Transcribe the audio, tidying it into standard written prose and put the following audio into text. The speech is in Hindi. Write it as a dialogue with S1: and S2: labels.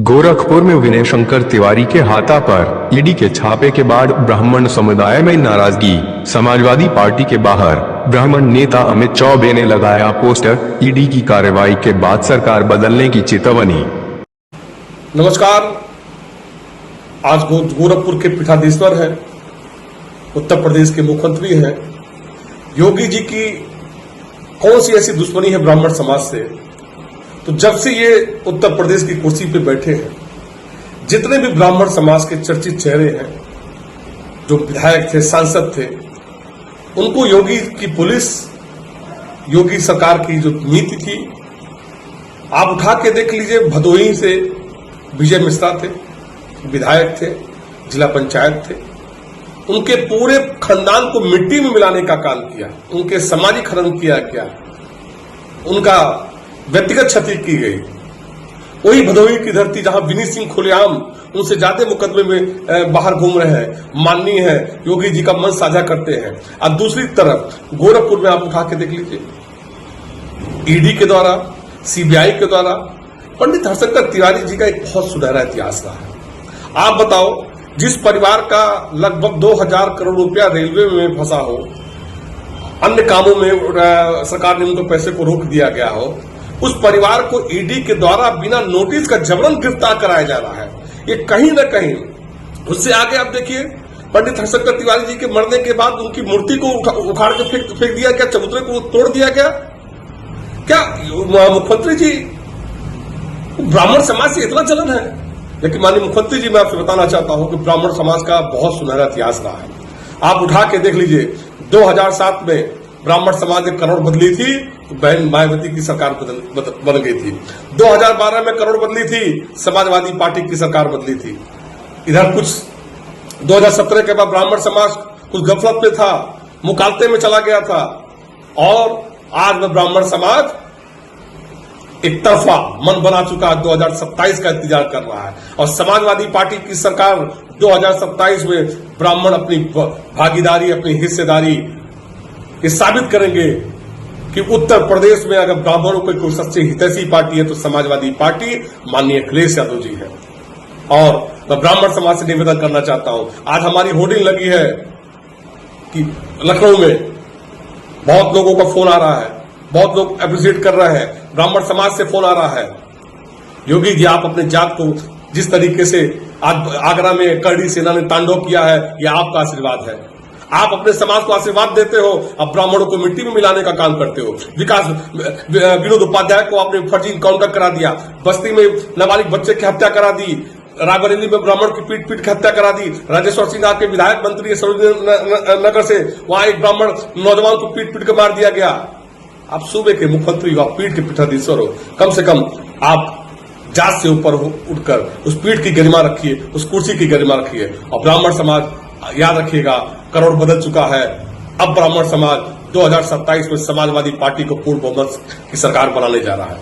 S1: गोरखपुर में विनय शंकर तिवारी के हाथा पर ईडी के छापे के बाद ब्राह्मण समुदाय में नाराजगी। समाजवादी पार्टी के बाहर ब्राह्मण नेता अमित चौबे ने लगाया पोस्टर, ईडी की कार्रवाई के बाद सरकार बदलने की चेतावनी।
S2: नमस्कार। आज गोरखपुर के पीठाधीश्वर है, उत्तर प्रदेश के मुख्यमंत्री हैं। योगी जी की कौन सी ऐसी दुश्मनी है ब्राह्मण समाज से? तो जब से ये उत्तर प्रदेश की कुर्सी पे बैठे हैं, जितने भी ब्राह्मण समाज के चर्चित चेहरे हैं, जो विधायक थे, सांसद थे, उनको योगी की पुलिस, योगी सरकार की जो नीति थी, आप उठा के देख लीजिए। भदोही से विजय मिश्रा थे, विधायक थे, जिला पंचायत थे, उनके पूरे खानदान को मिट्टी में मिलाने का काम किया, उनके सामाजिक हनन किया गया, उनका व्यक्तिगत क्षति की गई। वही भदोही की धरती जहां विनीत सिंह खुलेआम उनसे ज्यादा मुकदमे में बाहर घूम रहे हैं, माननीय है, योगी जी का मन साझा करते हैं। और दूसरी तरफ गोरखपुर में आप उठा के देख लीजिए, ईडी के द्वारा, सीबीआई के द्वारा पंडित हरशंकर तिवारी जी का एक बहुत सुनहरा इतिहास रहा है। आप बताओ, जिस परिवार का लगभग 2000 करोड़ रुपया रेलवे में फंसा हो, अन्य कामों में सरकार ने उनको पैसे को रोक दिया गया हो, उस परिवार को ईडी के द्वारा बिना नोटिस का जबरन गिरफ्तार कराया जा रहा है। ये कहीं न कहीं उससे आगे आप देखिए, पंडित हरशंकर तिवारी जी के मरने के बाद उनकी मूर्ति को उखाड़ के फेंक दिया गया, चबूतरे को तोड़ दिया गया। क्या मुख्यमंत्री जी, ब्राह्मण समाज से इतना जलन है? लेकिन माननीय मुख्यमंत्री जी, मैं आपसे बताना चाहता हूं कि ब्राह्मण समाज का बहुत सुनहरा इतिहास रहा है। आप उठा के देख लीजिए, 2007 में ब्राह्मण समाज ने करोड़ बदली थी, बहन मायावती की सरकार बदल गई थी। 2012 में करोड़ बदली थी, समाजवादी पार्टी की सरकार बदली थी। इधर कुछ 2017 के बाद ब्राह्मण समाज कुछ गफलत में था, मुकालते में चला गया था, और आज में ब्राह्मण समाज एक तरफा मन बना चुका, 2027 का इंतजार कर रहा है। और समाजवादी पार्टी की सरकार 2027 में ब्राह्मण अपनी भागीदारी, अपनी हिस्सेदारी ये साबित करेंगे कि उत्तर प्रदेश में अगर ब्राह्मणों की कोई सच्ची हितैषी पार्टी है तो समाजवादी पार्टी माननीय अखिलेश यादव जी है। और मैं ब्राह्मण समाज से निवेदन करना चाहता हूं, आज हमारी होर्डिंग लगी है कि लखनऊ में बहुत लोगों का फोन आ रहा है, बहुत लोग अप्रिशिएट कर रहे हैं, ब्राह्मण समाज से फोन आ रहा है। योगी जी, आप अपने जात को जिस तरीके से आज आगरा में करड़ी सेना ने तांडव किया है, यह आपका आशीर्वाद है। आप अपने समाज को आशीर्वाद देते हो, अब ब्राह्मणों को मिट्टी में मिलाने का काम करते हो। विनोद उपाध्याय को आपने फर्जी इनकाउंटर करा दिया, बस्ती में नाबालिग बच्चे की हत्या करा दी, रायबरेली में ब्राह्मण की पीट की हत्या करा दी, राजेश्वर सिंह आपके विधायक मंत्री सरोजनी नगर से वहां एक ब्राह्मण नौजवान को पीट के मार दिया गया। आप सूबे के मुख्यमंत्री हो, आप पीठ के पीठाधीश्वर हो, कम से कम आप जात से ऊपर उठकर उस पीठ की गरिमा रखिए, उस कुर्सी की गरिमा रखिए। और ब्राह्मण समाज याद रखिएगा, करोड़ बदल चुका है। अब ब्राह्मण समाज 2027 में समाजवादी पार्टी को पूर्ण बहुमत की सरकार बनाने जा रहा है।